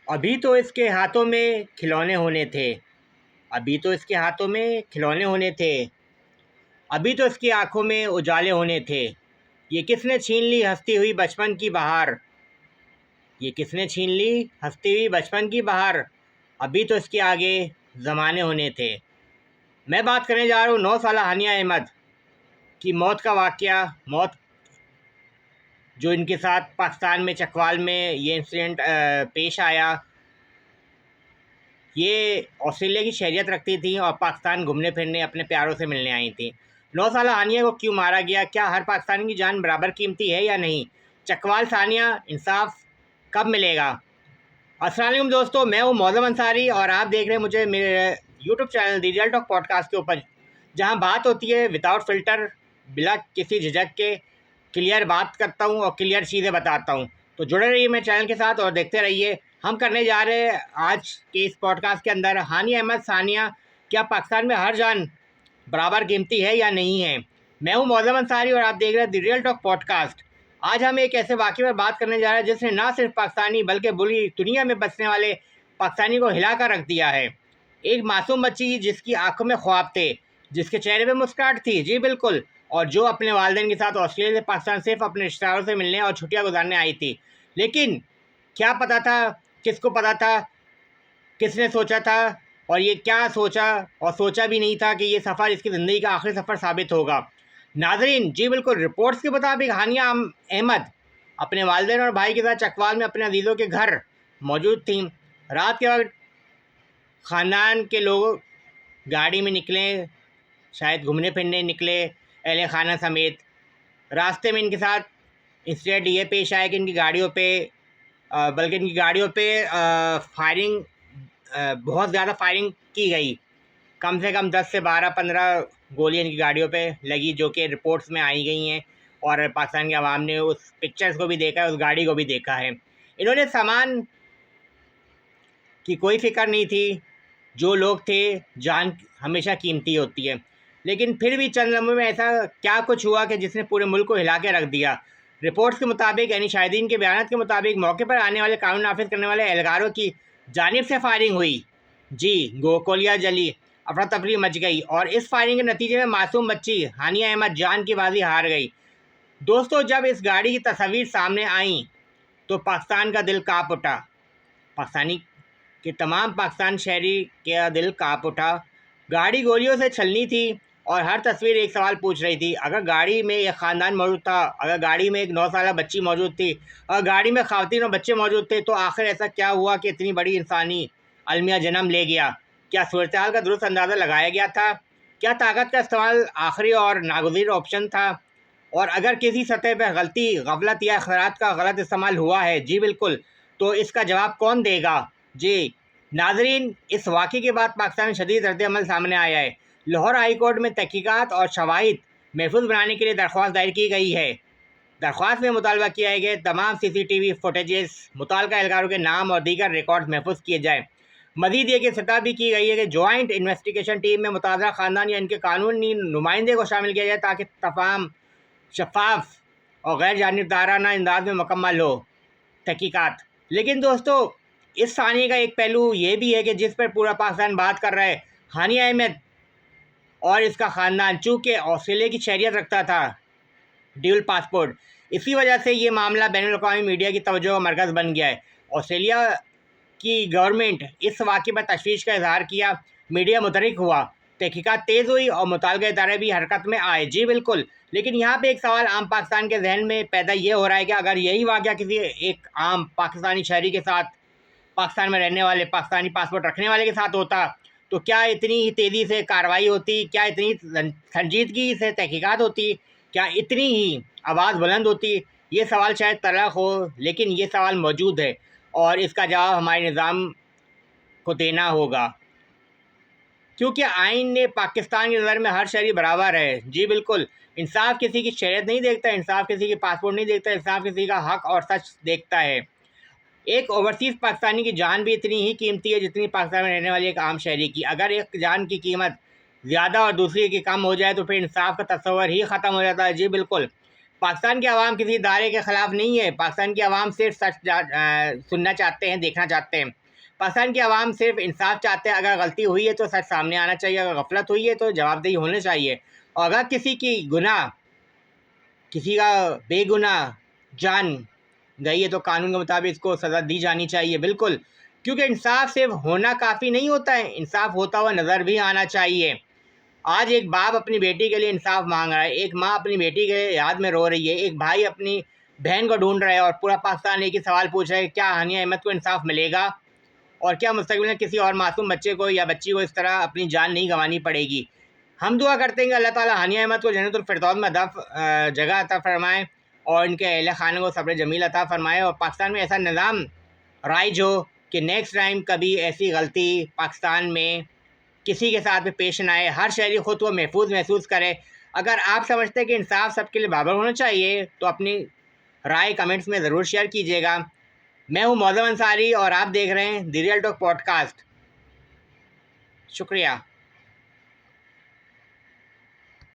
अभी तो इसके हाथों में खिलौने होने थे। अभी तो इसके हाथों में खिलौने होने थे। अभी तो इसकी आंखों में उजाले होने थे। ये किसने छीन ली हंसती हुई बचपन की बहार। ये किसने छीन ली हंसती हुई बचपन की बहार। अभी तो इसके आगे ज़माने होने थे। मैं बात करने जा रहा हूँ 9 साला हानिया अहमद की मौत का वाक़या। मौत जो इनके साथ पाकिस्तान में चकवाल में ये इंसिडेंट पेश आया। ये ऑस्ट्रेलिया की शहरियत रखती थी और पाकिस्तान घूमने फिरने अपने प्यारों से मिलने आई थी। 9 साला हानिया को क्यों मारा गया? क्या हर पाकिस्तानी की जान बराबर कीमती है या नहीं? चकवाल सानिया इंसाफ कब मिलेगा? अस्सलाम वालेकुम दोस्तों, मैं हूँ मौज़म अंसारी और आप देख रहे हैं मुझे मेरे YouTube channel the real talk podcast के ऊपर, जहाँ बात होती है विदाउट फ़िल्टर, बिना किसी झिझक के क्लियर बात करता हूँ और क्लियर चीज़ें बताता हूँ। तो जुड़े रहिए मेरे चैनल के साथ और देखते रहिए। हम करने जा रहे हैं आज के इस पॉडकास्ट के अंदर हानिया अहमद सानिया, क्या पाकिस्तान में हर जान बराबर कीमती है या नहीं है? मैं हूँ मौज़म अंसारी और आप देख रहे हैं द रियल टॉक पॉडकास्ट। आज हम एक ऐसे वाक़ये पर बात करने जा रहे हैं जिसने ना सिर्फ पाकिस्तानी बल्कि पूरी दुनिया में बसने वाले पाकिस्तानी को हिला कर रख दिया है। एक मासूम बच्ची जिसकी आंखों में ख्वाब थे, जिसके चेहरे पे मुस्कुराहट थी, जी बिल्कुल, और जो अपने वालिदैन के साथ ऑस्ट्रेलिया से पाकिस्तान सिर्फ अपने रिश्तेदारों से मिलने और छुट्टियां गुजारने आई थी। लेकिन क्या पता था, किसको पता था, किसने सोचा था, और ये क्या सोचा और सोचा भी नहीं था कि ये सफ़र इसकी ज़िंदगी का आखिरी सफ़र साबित होगा। नाज़रीन, जी बिल्कुल, रिपोर्ट्स के मुताबिक हानिया अहमद अपने वालिदैन और भाई के साथ चकवाल में अपने अजीज़ों के घर मौजूद थीं। रात के वक्त ख़ानदान के लोग गाड़ी में निकले, शायद घूमने फिरने निकले अहले खाना समेत। रास्ते में इनके साथ इंसिडेंट ये पेश आया कि इनकी गाड़ियों पे बल्कि इनकी गाड़ियों पे फायरिंग, बहुत ज़्यादा फायरिंग की गई। कम से कम 10 से 12-15 गोलियाँ इनकी गाड़ियों पे लगी, जो कि रिपोर्ट्स में आई गई हैं और पाकिस्तान के अवाम ने उस पिक्चर्स को भी देखा है, उस गाड़ी को भी देखा है। इन्होंने सामान की कोई फ़िक्र नहीं थी। जो लोग थे, जान हमेशा कीमती होती है, लेकिन फिर भी चंद लम्हों में ऐसा क्या कुछ हुआ कि जिसने पूरे मुल्क को हिला के रख दिया। रिपोर्ट्स के मुताबिक, यानी शाहिदीन के बयान के मुताबिक, मौके पर आने वाले कानून नाफिज करने वाले एहलकारों की जानिब से फायरिंग हुई। जी, गोलियाँ जली, अफरा तफरी मच गई और इस फायरिंग के नतीजे में मासूम बच्ची हानिया अहमद जान की बाजी हार गई। दोस्तों, जब इस गाड़ी की तस्वीर सामने आई तो पाकिस्तान का दिल काँप उठा। पाकिस्तानी कि तमाम पाकिस्तान शहरी का दिल काँप उठा। गाड़ी गोलियों से छलनी थी और हर तस्वीर एक सवाल पूछ रही थी। अगर गाड़ी में एक ख़ानदान मौजूद था, अगर गाड़ी में एक 9 साला बच्ची मौजूद थी, अगर गाड़ी में ख़वातीन और बच्चे मौजूद थे, तो आखिर ऐसा क्या हुआ कि इतनी बड़ी इंसानी अलमिया जन्म ले गया? क्या सूरत हाल का दुरुस्त अंदाज़ा लगाया गया था? क्या ताकत का इस्तेमाल आखिरी और नागज़ीर ऑप्शन था? और अगर किसी सतह पर गलती, गफलत या अखरात का गलत इस्तेमाल हुआ है, जी बिल्कुल, तो इसका जवाब कौन देगा? जी नाजरीन, इस वाक़े के बाद पाकिस्तान में शदीद रद्द-ए-अमल सामने आया है। लाहौर हाई कोर्ट में तहकीकात और शवाहिद महफूज बनाने के लिए दरख्वास्त दायर की गई है। दरख्वास्त में मुतालबा किया है कि तमाम CCTV फुटेजेस, मुतल्लिका एहलकारों के नाम और दीगर रिकॉर्ड महफूज किए जाएँ। मज़ीद ये कि सतह भी की गई है कि जॉइंट इन्वेस्टिगेशन टीम में मुताज़ा ख़ानदान या इनके कानूनी नुमाइंदे को शामिल किया जाए, ताकि तमाम शफाफ और गैर जानिबदाराना अंदाज में मुकम्मल हो तहकीकात। लेकिन दोस्तों, इस सानिया का एक पहलू ये भी है कि जिस पर पूरा पाकिस्तान बात कर रहा है, हानिया अहमद और इसका ख़ानदान चूँकि ऑस्ट्रेलिया की शहरियत रखता था, ड्यूल पासपोर्ट, इसी वजह से ये मामला बैनुल-अक़वामी मीडिया की तवज्जो का मरकज़ बन गया है। ऑस्ट्रेलिया की गवर्नमेंट इस वाक़े पर तशवीश का इज़हार किया, मीडिया मुतहरिक हुआ, तहकीकात तेज़ हुई और मुतल्लिक़ा इदारे भी हरकत में आए। जी बिल्कुल, लेकिन यहाँ पे एक सवाल आम पाकिस्तान के जहन में पैदा ये हो रहा है कि अगर यही वाक़या किसी एक आम पाकिस्तानी शहरी के साथ, पाकिस्तान में रहने वाले, पाकिस्तानी पासपोर्ट रखने वाले के साथ होता, तो क्या इतनी ही तेज़ी से कार्रवाई होती? क्या इतनी संजीदगी से तहकीकात होती? क्या इतनी ही आवाज़ बुलंद होती? ये सवाल शायद तल्ख़ हो, लेकिन ये सवाल मौजूद है और इसका जवाब हमारे निज़ाम को देना होगा, क्योंकि आइन ने पाकिस्तान की नज़र में हर शहरी बराबर है। जी बिल्कुल, इंसाफ किसी की शहरियत नहीं देखता, इंसाफ किसी की पासपोर्ट नहीं देखता, इंसाफ किसी का हक़ और सच देखता है। एक ओवरसीज़ पाकिस्तानी की जान भी इतनी ही कीमती है जितनी पाकिस्तान में रहने वाली एक आम शहरी की। अगर एक जान की कीमत ज़्यादा और दूसरी की कम हो जाए तो फिर इंसाफ का तस्वर ही ख़त्म हो जाता है। जी बिल्कुल, पाकिस्तान की आवाम किसी इदारे के ख़िलाफ़ नहीं है। पाकिस्तान की आवाम सिर्फ सच सुनना चाहते हैं, देखना चाहते हैं। पाकिस्तान की आवाम सिर्फ इंसाफ चाहते हैं। अगर गलती हुई है तो सच सामने आना चाहिए, अगर गफलत हुई है तो जवाबदेही होनी चाहिए। और अगर किसी की गुनाह, किसी का बेगुनाह जान गई है तो कानून के मुताबिक इसको सज़ा दी जानी चाहिए, बिल्कुल। क्योंकि इंसाफ सिर्फ होना काफ़ी नहीं होता है, इंसाफ होता हुआ नज़र भी आना चाहिए। आज एक बाप अपनी बेटी के लिए इंसाफ मांग रहा है, एक माँ अपनी बेटी के याद में रो रही है, एक भाई अपनी बहन को ढूंढ रहा है, और पूरा पाकिस्तान एक ही सवाल पूछ रहा है, क्या हानिया अहमद को इंसाफ मिलेगा? और क्या मुस्तकबिल में किसी और मासूम बच्चे को या बच्ची को इस तरह अपनी जान नहीं गंवानी पड़ेगी? हम दुआ करते हैं कि अल्लाह ताला हानिया अहमद को जन्नतुल फिरदौस में जगह अता फरमाए और इनके अहले खाने को सब्र जमील अता फरमाए, और पाकिस्तान में ऐसा निज़ाम राइज हो कि नेक्स्ट टाइम कभी ऐसी गलती पाकिस्तान में किसी के साथ भी पेश न आए। हर शहरी खुद को महफूज महसूस करे। अगर आप समझते हैं कि इंसाफ सबके लिए बराबर होना चाहिए तो अपनी राय कमेंट्स में ज़रूर शेयर कीजिएगा। मैं हूं मौज़म अंसारी और आप देख रहे हैं द रियल टॉक पॉडकास्ट। शुक्रिया।